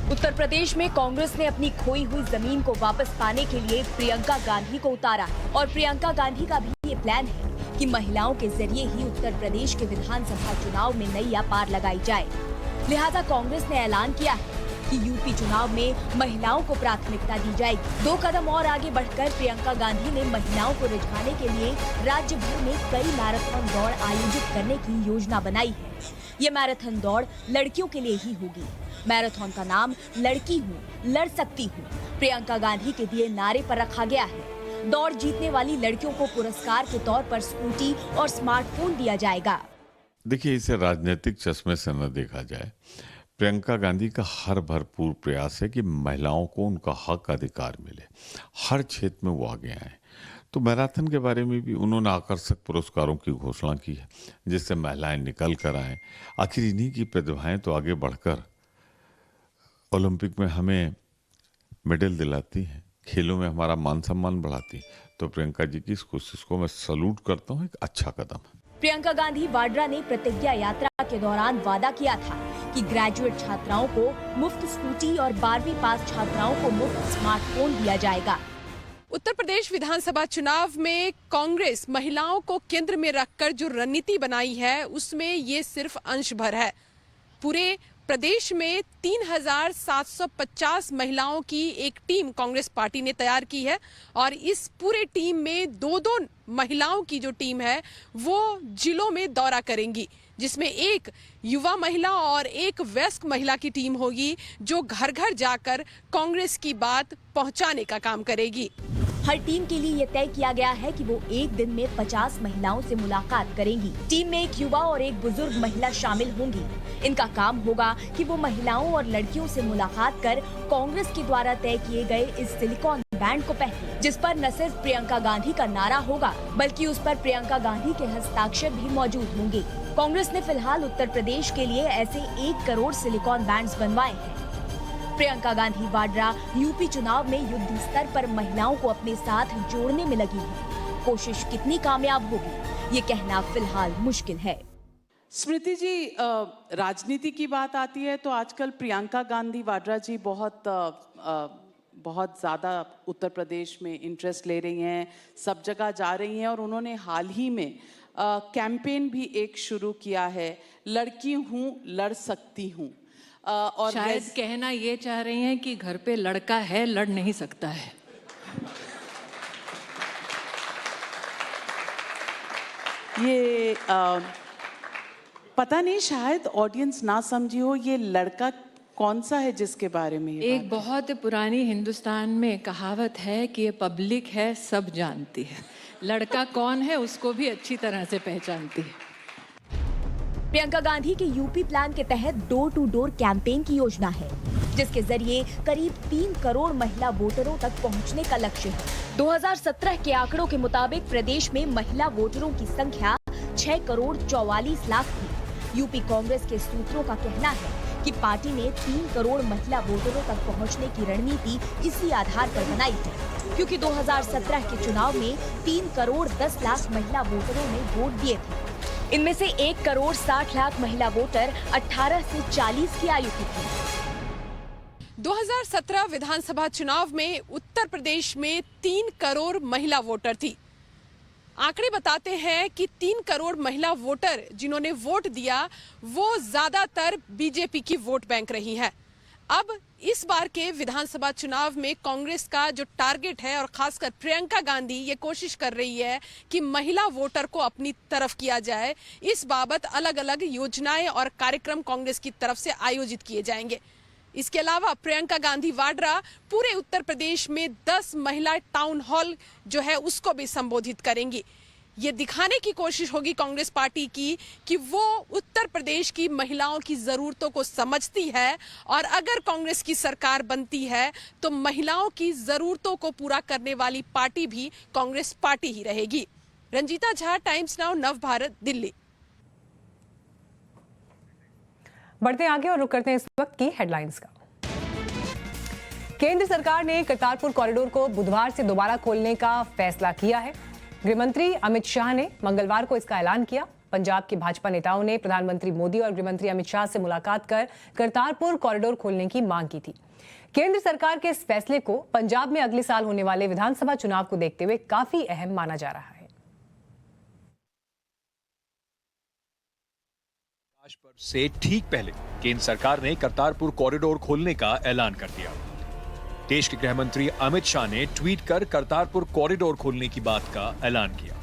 K: उत्तर प्रदेश में कांग्रेस ने अपनी खोई हुई जमीन को वापस पाने के लिए प्रियंका गांधी को उतारा, और प्रियंका गांधी का भी ये प्लान है कि महिलाओं के जरिए ही उत्तर प्रदेश के विधानसभा चुनाव में नैया पार लगाई जाए। लिहाजा कांग्रेस ने ऐलान किया है कि यूपी चुनाव में महिलाओं को प्राथमिकता दी जाएगी। 2 कदम और आगे बढ़कर प्रियंका गांधी ने महिलाओं को रिझाने के लिए राज्य भर में कई मैराथन दौड़ आयोजित करने की योजना बनाई है। ये मैराथन दौड़ लड़कियों के लिए ही होगी। मैराथन का नाम लड़की हूँ, लड़ सकती हूँ प्रियंका गांधी के दिए नारे पर रखा गया है। दौड़ जीतने वाली लड़कियों को पुरस्कार के तौर पर स्कूटी और स्मार्टफोन दिया जाएगा।
L: देखिए, इसे राजनीतिक चश्मे से न देखा जाए। प्रियंका गांधी का हर भरपूर प्रयास है कि महिलाओं को उनका हक अधिकार मिले, हर क्षेत्र में वो आगे आए। तो मैराथन के बारे में भी उन्होंने आकर्षक पुरस्कारों की घोषणा की है, जिससे महिलाएं निकल कर आएँ। आखिर इन्हीं की प्रतिभाएं तो आगे बढ़कर ओलंपिक में हमें मेडल दिलाती हैं, खेलों में हमारा मान सम्मान बढ़ाती। तो प्रियंका जी की इस कोशिश को मैं सैल्यूट करता हूँ, एक अच्छा कदम है।
K: प्रियंका गांधी वाड्रा ने प्रतिज्ञा यात्रा के दौरान वादा किया था कि ग्रेजुएट छात्राओं को मुफ्त स्कूटी और 12वीं पास छात्राओं को मुफ्त स्मार्टफोन दिया जाएगा।
M: उत्तर प्रदेश विधानसभा चुनाव में कांग्रेस महिलाओं को केंद्र में रखकर जो रणनीति बनाई है उसमें ये सिर्फ अंश भर है। पूरे प्रदेश में 3,750 महिलाओं की एक टीम कांग्रेस पार्टी ने तैयार की है और इस पूरे टीम में दो महिलाओं की जो टीम है वो जिलों में दौरा करेंगी, जिसमें एक युवा महिला और एक वयस्क महिला की टीम होगी जो घर घर जाकर कांग्रेस की बात पहुंचाने का काम करेगी।
K: हर टीम के लिए ये तय किया गया है कि वो एक दिन में 50 महिलाओं से मुलाकात करेंगी। टीम में एक युवा और एक बुजुर्ग महिला शामिल होंगी। इनका काम होगा कि वो महिलाओं और लड़कियों से मुलाकात कर कांग्रेस के द्वारा तय किए गए इस सिलिकॉन बैंड को पहने, जिस पर न सिर्फ प्रियंका गांधी का नारा होगा बल्कि उस पर प्रियंका गांधी के हस्ताक्षर भी मौजूद होंगे। कांग्रेस ने फिलहाल उत्तर प्रदेश के लिए ऐसे 1 करोड़ सिलिकॉन बैंड्स बनवाए हैं। प्रियंका गांधी वाड्रा यूपी चुनाव में युद्ध स्तर पर महिलाओं को अपने साथ जोड़ने में लगी है। कोशिश कितनी कामयाब होगी ये कहना फिलहाल मुश्किल है।
H: स्मृति जी, राजनीति की बात आती है तो आजकल प्रियंका गांधी वाड्रा जी बहुत ज़्यादा उत्तर प्रदेश में इंटरेस्ट ले रही हैं, सब जगह जा रही हैं और उन्होंने हाल ही में कैंपेन भी एक शुरू किया है, लड़की हूँ लड़ सकती हूँ। और
N: शायद कहना ये चाह रही हैं कि घर पे लड़का है, लड़ नहीं सकता है।
H: ये पता नहीं, शायद ऑडियंस ना समझी हो, ये लड़का कौन सा है जिसके बारे में ये
N: एक बहुत पुरानी हिंदुस्तान में कहावत है कि ये पब्लिक है, सब जानती है। लड़का कौन है उसको भी अच्छी तरह से पहचानती है।
K: प्रियंका गांधी के यूपी प्लान के तहत डोर टू डोर कैंपेन की योजना है, जिसके जरिए करीब 3 करोड़ महिला वोटरों तक पहुंचने का लक्ष्य है। 2017 के आंकड़ों के मुताबिक प्रदेश में महिला वोटरों की संख्या 6 करोड़ 44 लाख थी। यूपी कांग्रेस के सूत्रों का कहना है कि पार्टी ने 3 करोड़ महिला वोटरों तक पहुंचने की रणनीति इसी आधार पर बनाई है, क्योंकि 2017 के चुनाव में 3 करोड़ 10 लाख महिला वोटरों ने वोट दिए थे। इनमें से 1 करोड़ 60 लाख महिला वोटर 18 से 40 की आयु की थी।
M: 2017 विधानसभा चुनाव में उत्तर प्रदेश में 3 करोड़ महिला वोटर थी। आंकड़े बताते हैं कि 3 करोड़ महिला वोटर जिन्होंने वोट दिया वो ज्यादातर बीजेपी की वोट बैंक रही है। अब इस बार के विधानसभा चुनाव में कांग्रेस का जो टारगेट है और खासकर प्रियंका गांधी ये कोशिश कर रही है कि महिला वोटर को अपनी तरफ किया जाए। इस बाबत अलग अलग योजनाएं और कार्यक्रम कांग्रेस की तरफ से आयोजित किए जाएंगे। इसके अलावा प्रियंका गांधी वाड्रा पूरे उत्तर प्रदेश में 10 महिला टाउन हॉल जो है उसको भी संबोधित करेंगी। ये दिखाने की कोशिश होगी कांग्रेस पार्टी की कि वो उत्तर प्रदेश की महिलाओं की जरूरतों को समझती है और अगर कांग्रेस की सरकार बनती है तो महिलाओं की जरूरतों को पूरा करने वाली पार्टी भी कांग्रेस पार्टी ही रहेगी। रंजीता झा, टाइम्स नाउ, नव भारत, दिल्ली।
A: बढ़ते आगे और रुक करते हैं इस वक्त की हेडलाइंस का। केंद्र सरकार ने करतारपुर कॉरिडोर को बुधवार से दोबारा खोलने का फैसला किया है। गृहमंत्री अमित शाह ने मंगलवार को इसका ऐलान किया। पंजाब के भाजपा नेताओं ने प्रधानमंत्री मोदी और गृहमंत्री अमित शाह से मुलाकात कर करतारपुर कॉरिडोर खोलने की मांग की थी। केंद्र सरकार के इस फैसले को पंजाब में अगले साल होने वाले विधानसभा चुनाव को देखते हुए काफी अहम माना जा रहा है।
O: से ठीक पहले केंद्र सरकार ने करतारपुर कॉरिडोर खोलने का ऐलान कर दिया। देश के गृहमंत्री अमित शाह ने ट्वीट कर करतारपुर कॉरिडोर खोलने की बात का ऐलान किया।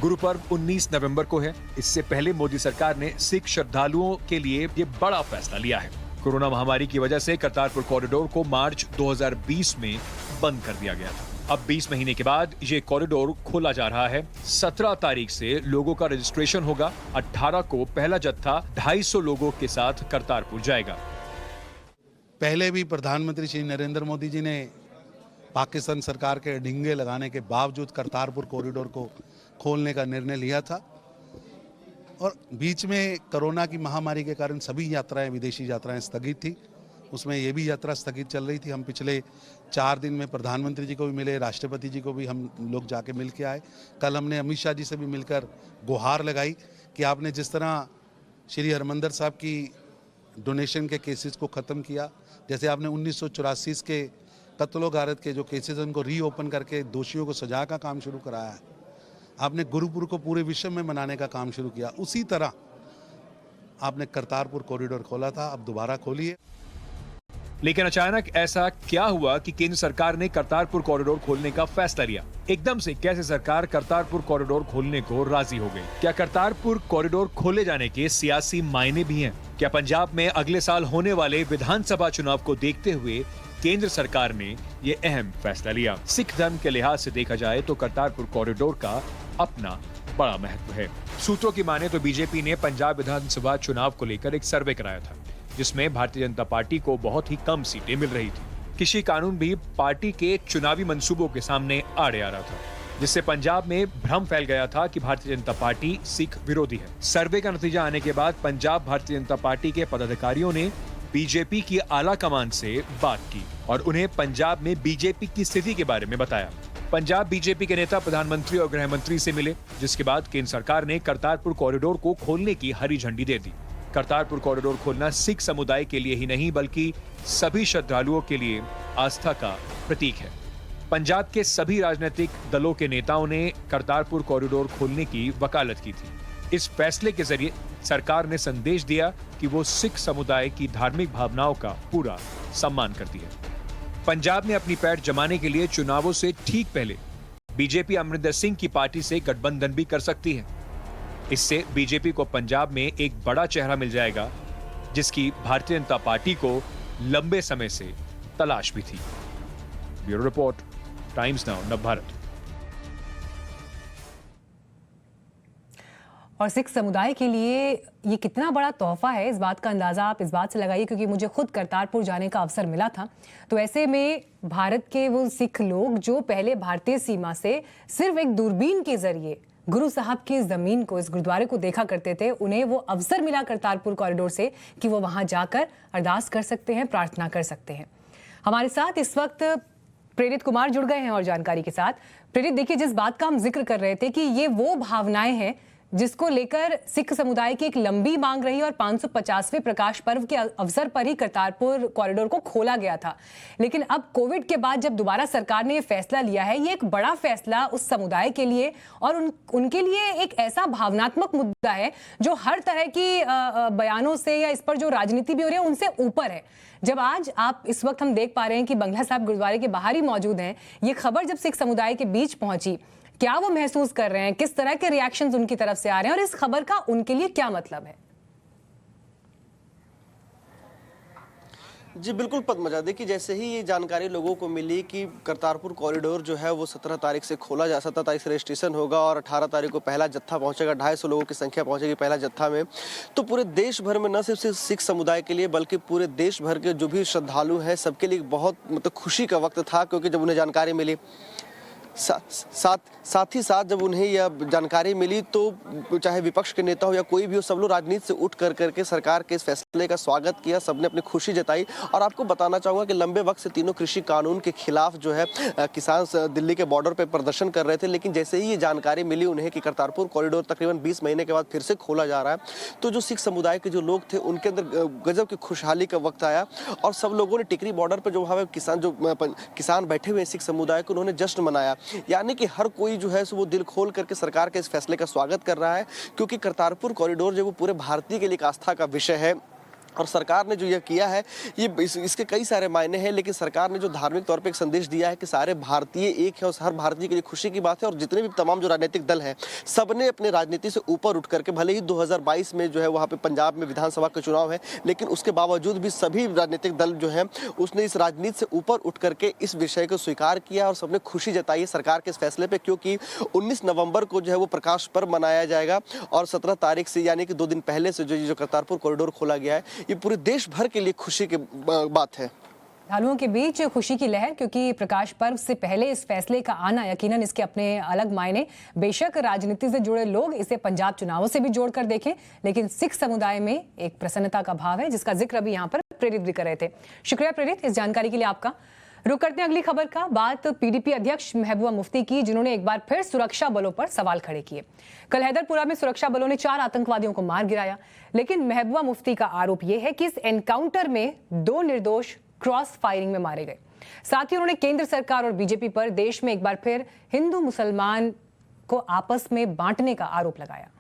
O: गुरु पर्व 19 नवंबर को है। इससे पहले मोदी सरकार ने सिख श्रद्धालुओं के लिए ये बड़ा फैसला लिया है। कोरोना महामारी की वजह से करतारपुर कॉरिडोर को मार्च 2020 में बंद कर दिया गया था। अब 20 महीने के बाद ये कॉरिडोर खोला जा रहा है। 17 तारीख से लोगों का रजिस्ट्रेशन होगा। 18 को पहला जत्था 250 लोगों के साथ करतारपुर जाएगा।
P: पहले भी प्रधानमंत्री श्री नरेंद्र मोदी जी ने पाकिस्तान सरकार के ढिंगे लगाने के बावजूद करतारपुर कॉरिडोर को खोलने का निर्णय लिया था और बीच में कोरोना की महामारी के कारण सभी यात्राएं, विदेशी यात्राएं स्थगित थी। उसमें ये भी यात्रा स्थगित चल रही थी। हम पिछले 4 दिन में प्रधानमंत्री जी को भी मिले, राष्ट्रपति जी को भी हम लोग जाके मिल के आए। कल हमने अमित शाह जी से भी मिलकर गुहार लगाई कि आपने जिस तरह श्री हरमंदिर साहब की डोनेशन के केसेस को ख़त्म किया, जैसे आपने 1984 के कत्लो गारत के जो केसेस उनको रीओपन करके दोषियों को सजा का काम शुरू कराया है। आपने गुरुपुर को पूरे विश्व में मनाने का काम शुरू किया। उसी तरह आपने करतारपुर कॉरिडोर खोला था, अब दोबारा खोलिए।
O: लेकिन अचानक ऐसा क्या हुआ कि केंद्र सरकार ने करतारपुर कॉरिडोर खोलने का फैसला लिया? एकदम से कैसे सरकार करतारपुर कॉरिडोर खोलने को राजी हो गई? क्या करतारपुर कॉरिडोर खोले जाने के सियासी मायने भी हैं? क्या पंजाब में अगले साल होने वाले विधानसभा चुनाव को देखते हुए केंद्र सरकार ने ये अहम फैसला लिया? सिख धर्म के लिहाज से देखा जाए तो करतारपुर कॉरिडोर का अपना बड़ा महत्व है। सूत्रों की माने तो बीजेपी ने पंजाब विधानसभा चुनाव को लेकर एक सर्वे कराया था, जिसमें भारतीय जनता पार्टी को बहुत ही कम सीटें मिल रही थी। कृषि कानून भी पार्टी के चुनावी मंसूबों के सामने आड़े आ रहा था, जिससे पंजाब में भ्रम फैल गया था कि भारतीय जनता पार्टी सिख विरोधी है। सर्वे का नतीजा आने के बाद पंजाब भारतीय जनता पार्टी के पदाधिकारियों ने बीजेपी की आला कमान से बात की और उन्हें पंजाब में बीजेपी की स्थिति के बारे में बताया। पंजाब बीजेपी के नेता प्रधानमंत्री और गृह मंत्री से मिले, जिसके बाद केंद्र सरकार ने करतारपुर कॉरिडोर को खोलने की हरी झंडी दे दी। करतारपुर कॉरिडोर खोलना सिख समुदाय के लिए ही नहीं बल्कि सभी श्रद्धालुओं के लिए आस्था का प्रतीक है। पंजाब के सभी राजनीतिक दलों के नेताओं ने करतारपुर कॉरिडोर खोलने की वकालत की थी। इस फैसले के जरिए सरकार ने संदेश दिया कि वो सिख समुदाय की धार्मिक भावनाओं का पूरा सम्मान करती है। पंजाब में अपनी पैठ जमाने के लिए चुनावों से ठीक पहले बीजेपी अमरिंदर सिंह की पार्टी से गठबंधन भी कर सकती है। इससे बीजेपी को पंजाब में एक बड़ा चेहरा मिल जाएगा, जिसकी भारतीय जनता पार्टी को लंबे समय से तलाश भी थी। Bureau report, times now Navbharat.
A: और सिख समुदाय के लिए ये कितना बड़ा तोहफा है, इस बात का अंदाजा आप इस बात से लगाइए, क्योंकि मुझे खुद करतारपुर जाने का अवसर मिला था। तो ऐसे में भारत के वो सिख लोग जो पहले भारतीय सीमा से सिर्फ एक दूरबीन के जरिए गुरु साहब की जमीन को, इस गुरुद्वारे को देखा करते थे, उन्हें वो अवसर मिला करतारपुर कॉरिडोर से कि वो वहां जाकर अरदास कर सकते हैं, प्रार्थना कर सकते हैं। हमारे साथ इस वक्त प्रेरित कुमार जुड़ गए हैं और जानकारी के साथ। प्रेरित, देखिए, जिस बात का हम जिक्र कर रहे थे कि ये वो भावनाएं हैं जिसको लेकर सिख समुदाय की एक लंबी मांग रही और 550वें प्रकाश पर्व के अवसर पर ही करतारपुर कॉरिडोर को खोला गया था। लेकिन अब कोविड के बाद जब दोबारा सरकार ने ये फैसला लिया है, ये एक बड़ा फैसला उस समुदाय के लिए और उनके लिए एक ऐसा भावनात्मक मुद्दा है जो हर तरह की बयानों से या इस पर जो राजनीति भी हो रही है उनसे ऊपर है। जब आज आप इस वक्त हम देख पा रहे हैं कि बंगला साहब गुरुद्वारे के बाहर ही मौजूद हैं, ये खबर जब सिख समुदाय के बीच पहुंची, क्या वो महसूस कर रहे हैं, किस तरह के रिएक्शंस उनकी तरफ से आ रहे हैं और इस खबर का उनके लिए क्या मतलब है?
Q: जी बिल्कुल पद्मजा, देखिए जैसे ही ये जानकारी लोगों को मिली कि करतारपुर कॉरिडोर जो है वो 17 तारीख से खोला जा 17 तारीख से रजिस्ट्रेशन होगा और 18 तारीख को पहला जत्था पहुंचेगा, 250 लोगों की संख्या पहुंचेगी पहला जत्था में। तो पूरे देश भर में न सिर्फ सिख समुदाय के लिए बल्कि पूरे देश भर के जो भी श्रद्धालु हैं सबके लिए बहुत खुशी का वक्त था, क्योंकि जब उन्हें जानकारी मिली साथ ही साथ जब उन्हें यह जानकारी मिली तो चाहे विपक्ष के नेता हो या कोई भी हो, सब लोग राजनीति से उठ करके सरकार के इस फैसले का स्वागत किया, सबने अपनी खुशी जताई। और आपको बताना चाहूँगा कि लंबे वक्त से तीनों कृषि कानून के खिलाफ जो है किसान दिल्ली के बॉर्डर पर प्रदर्शन कर रहे थे, लेकिन जैसे ही ये जानकारी मिली उन्हें कि करतारपुर कॉरिडोर तकरीबन 20 महीने के बाद फिर से खोला जा रहा है, तो जो सिख समुदाय के जो लोग थे उनके अंदर गजब की खुशहाली का वक्त आया और सब लोगों ने टिकरी बॉर्डर पर जो वहाँ किसान बैठे हुए सिख समुदाय को उन्होंने जश्न मनाया। यानी कि हर कोई जो है वो दिल खोल करके सरकार के इस फैसले का स्वागत कर रहा है, क्योंकि करतारपुर कॉरिडोर जो वो पूरे भारतीय के लिए एक आस्था का विषय है और सरकार ने जो यह किया है ये इसके कई सारे मायने हैं। लेकिन सरकार ने जो धार्मिक तौर पे एक संदेश दिया है कि सारे भारतीय एक है और हर भारतीय के लिए खुशी की बात है। और जितने भी तमाम जो राजनीतिक दल हैं सबने अपने राजनीति से ऊपर उठ करके, भले ही 2022 में जो है वहाँ पे पंजाब में विधानसभा के चुनाव है, लेकिन उसके बावजूद भी सभी राजनीतिक दल जो है उसने इस राजनीति से ऊपर उठ करके इस विषय को स्वीकार किया और सबने खुशी जताई है सरकार के इस फैसले पर, क्योंकि 19 नवंबर को जो है वो प्रकाश पर्व मनाया जाएगा और 17 तारीख से यानी कि 2 दिन पहले से जो करतारपुर कॉरिडोर खोला गया है, ये पूरे देश भर के लिए खुशी की बात है।
A: श्रद्धालुओं के बीच खुशी की लहर, क्योंकि प्रकाश पर्व से पहले इस फैसले का आना यकीनन इसके अपने अलग मायने। बेशक राजनीति से जुड़े लोग इसे पंजाब चुनावों से भी जोड़कर देखें, लेकिन सिख समुदाय में एक प्रसन्नता का भाव है जिसका जिक्र अभी यहाँ पर प्रेरित भी कर रहे थे। शुक्रिया प्रेरित इस जानकारी के लिए आपका। रुक करते हैं अगली खबर का। बात पीडीपी अध्यक्ष महबूबा मुफ्ती की, जिन्होंने एक बार फिर सुरक्षा बलों पर सवाल खड़े किए। कल हैदरपुरा में सुरक्षा बलों ने 4 आतंकवादियों को मार गिराया, लेकिन महबूबा मुफ्ती का आरोप यह है कि इस एनकाउंटर में 2 निर्दोष क्रॉस फायरिंग में मारे गए। साथ ही उन्होंने केंद्र सरकार और बीजेपी पर देश में एक बार फिर हिंदू मुसलमान को आपस में बांटने का आरोप लगाया।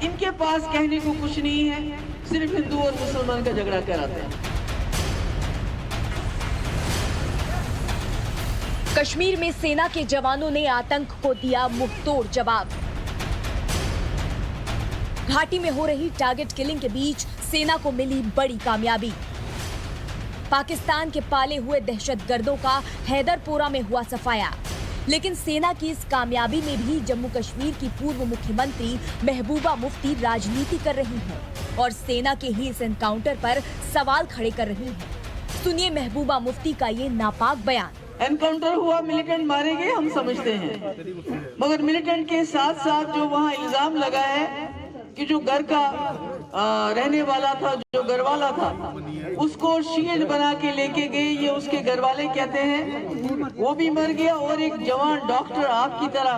R: इनके पास कहने को कुछ नहीं है, सिर्फ हिंदू और मुसलमान का झगड़ा कराते हैं।
K: कश्मीर में सेना के जवानों ने आतंक को दिया मुंहतोड़ जवाब। घाटी में हो रही टारगेट किलिंग के बीच सेना को मिली बड़ी कामयाबी। पाकिस्तान के पाले हुए दहशतगर्दों का हैदरपोरा में हुआ सफाया। लेकिन सेना की इस कामयाबी में भी जम्मू कश्मीर की पूर्व मुख्यमंत्री महबूबा मुफ्ती राजनीति कर रही हैं और सेना के ही इस एनकाउंटर पर सवाल खड़े कर रही हैं। सुनिए महबूबा मुफ्ती का ये नापाक बयान।
R: एनकाउंटर हुआ, मिलिटेंट मारे गए, हम समझते हैं, मगर मिलिटेंट के साथ साथ जो वहाँ इल्जाम लगा है कि जो घर का रहने वाला था, जो घर वाला था, उसको शील्ड बना के लेके गए, ये उसके घर वाले कहते हैं, वो भी मर गया। और एक जवान डॉक्टर आपकी तरह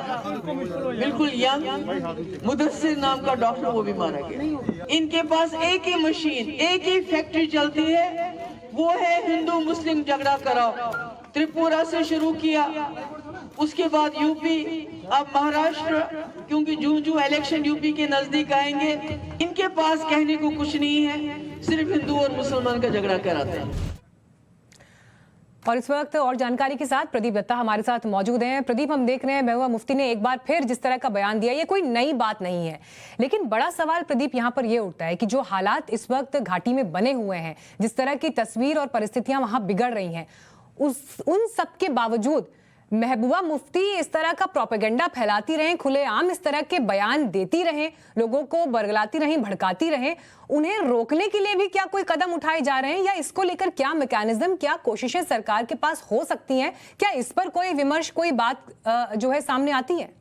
R: बिल्कुल यंग मुदस्सिर नाम का डॉक्टर, वो भी मारा गया। इनके पास एक ही मशीन, एक ही फैक्ट्री चलती है, वो है हिंदू मुस्लिम झगड़ा कराओ। त्रिपुरा से शुरू किया, उसके बाद यूपी, अब महाराष्ट्र, क्योंकि जूं इलेक्शन यूपी के नजदीक आएंगे। इनके पास कहने को कुछ नहीं है, सिर्फ हिंदू और मुसलमान का झगड़ा कराते हैं।
A: और इस वक्त और जानकारी के साथ प्रदीप दत्ता हमारे साथ मौजूद हैं। प्रदीप, हम देख रहे हैं महबूबा मुफ्ती ने एक बार फिर जिस तरह का बयान दिया, ये कोई नई बात नहीं है, लेकिन बड़ा सवाल प्रदीप यहाँ पर ये उठता है कि जो हालात इस वक्त घाटी में बने हुए हैं, जिस तरह की तस्वीर और परिस्थितियां वहां बिगड़ रही हैं, उन सब के बावजूद महबूबा मुफ्ती इस तरह का प्रोपेगेंडा फैलाती रहें, खुलेआम इस तरह के बयान देती रहें, लोगों को बरगलाती रहें, भड़काती रहें, उन्हें रोकने के लिए भी क्या कोई कदम उठाए जा रहे हैं, या इसको लेकर क्या मैकेनिज्म, क्या कोशिशें सरकार के पास हो सकती हैं? क्या इस पर कोई विमर्श, कोई बात जो है सामने आती है?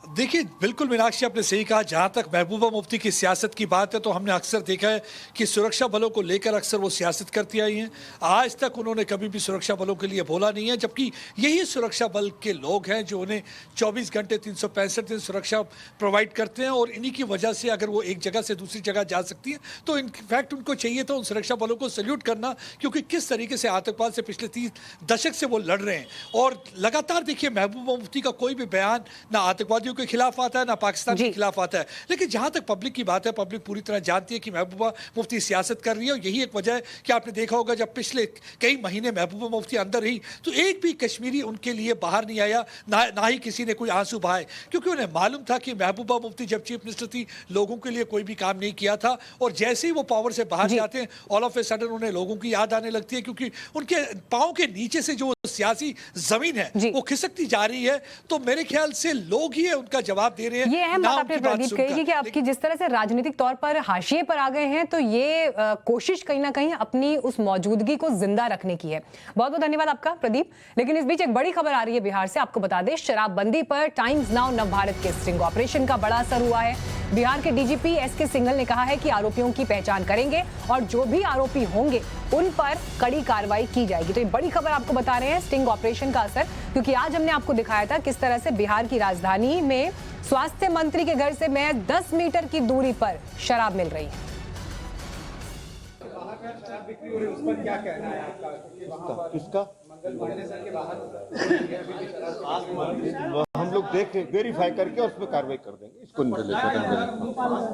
S: देखिए, बिल्कुल मीनाक्षी, आपने सही कहा। जहां तक महबूबा मुफ्ती की सियासत की बात है, तो हमने अक्सर देखा है कि सुरक्षा बलों को लेकर अक्सर वो सियासत करती आई हैं। आज तक उन्होंने कभी भी सुरक्षा बलों के लिए बोला नहीं है, जबकि यही सुरक्षा बल के लोग हैं जो उन्हें 24 घंटे 365 दिन सुरक्षा प्रोवाइड करते हैं। और इन्हीं की वजह से अगर वो एक जगह से दूसरी जगह जा सकती हैं, तो इनफैक्ट उनको चाहिए था उन सुरक्षा बलों को सल्यूट करना, क्योंकि किस तरीके से आतंकवाद से पिछले 30 दशक से वो लड़ रहे हैं। और लगातार देखिए, महबूबा मुफ्ती का कोई भी बयान ना आतंकवादियों के खिलाफ आता है, ना पाकिस्तान के खिलाफ आता है। लेकिन जहां तक पब्लिक की बात है, पब्लिक पूरी तरह जानती है कि महबूबा मुफ्ती सियासत कर रही है। और यही एक वजह है कि आपने देखा होगा, जब पिछले कई महीने महबूबा मुफ्ती अंदर रही, तो एक भी कश्मीरी उनके लिए बाहर नहीं आया, ना ही किसी ने कोई आंसू बहाए, क्योंकि उन्हें मालूम था कि महबूबा मुफ्ती जब चीफ मिनिस्टर थी, लोगों के लिए कोई भी काम नहीं किया था। और जैसे ही वो पावर से बाहर जाते हैं, ऑल ऑफ ए सडन उन्हें लोगों की याद आने लगती है, क्योंकि उनके पांव के नीचे से जो सियासी जमीन है वो खिसकती जा रही है। तो मेरे ख्याल से लोग ही है उनका जवाब दे रहे हैं।
A: ये अहम बात आपने प्रदीप कही कि आपकी जिस तरह से राजनीतिक तौर पर हाशिए पर आ गए हैं, तो ये कोशिश कहीं ना कहीं अपनी उस मौजूदगी को जिंदा रखने की है। बहुत बहुत धन्यवाद आपका प्रदीप। लेकिन इस बीच एक बड़ी खबर आ रही है बिहार से। आपको बता दें, शराबबंदी पर टाइम्स नाउ नवभारत के स्टिंग ऑपरेशन का बड़ा असर हुआ है। बिहार के डीजीपी एसके सिंघल ने कहा है कि आरोपियों की पहचान करेंगे और जो भी आरोपी होंगे उन पर कड़ी कार्रवाई की जाएगी। तो ये बड़ी खबर आपको बता रहे हैं, स्टिंग ऑपरेशन का असर, क्योंकि आज हमने आपको दिखाया था किस तरह से बिहार की राजधानी में स्वास्थ्य मंत्री के घर से महज 10 मीटर की दूरी पर शराब मिल रही है।
T: उस पर क्या कहना है आपका? किसका? हम लोग देख वेरीफाई करके उस पर कार्रवाई कर देंगे। इसको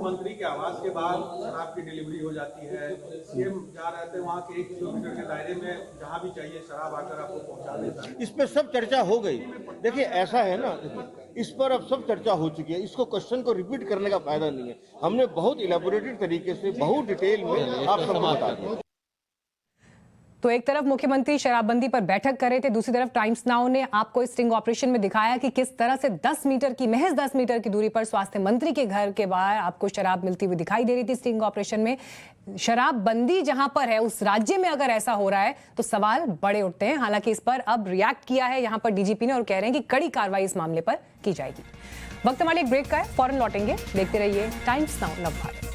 U: मंत्री के आवास के बाद शराब की डिलीवरी हो जाती है, सीएम जा रहे थे वहाँ के 1 किलोमीटर के दायरे में, जहाँ भी चाहिए शराब आकर आपको पहुँचा देता है।
T: इस पर सब चर्चा हो गई। देखिए, ऐसा है ना, इस पर अब सब चर्चा हो चुकी है। इसको क्वेश्चन को रिपीट करने का फायदा नहीं है। हमने बहुत इलेबोरेटेड तरीके से, बहुत डिटेल में आप सबको बता दिया।
A: तो एक तरफ मुख्यमंत्री शराबबंदी पर बैठक कर रहे थे, दूसरी तरफ टाइम्स नाउ ने आपको इस स्टिंग ऑपरेशन में दिखाया कि किस तरह से महज 10 मीटर की दूरी पर स्वास्थ्य मंत्री के घर के बाहर आपको शराब मिलती हुई दिखाई दे रही थी। स्टिंग ऑपरेशन में शराबबंदी जहां पर है, उस राज्य में अगर ऐसा हो रहा है तो सवाल बड़े उठते हैं। हालांकि इस पर अब रिएक्ट किया है यहां पर डीजीपी ने और कह रहे हैं कि कड़ी कार्रवाई इस मामले पर की जाएगी। वक्त हमारे एक ब्रेक का है, फौरन लौटेंगे। देखते रहिए टाइम्स नाउ नवभारत।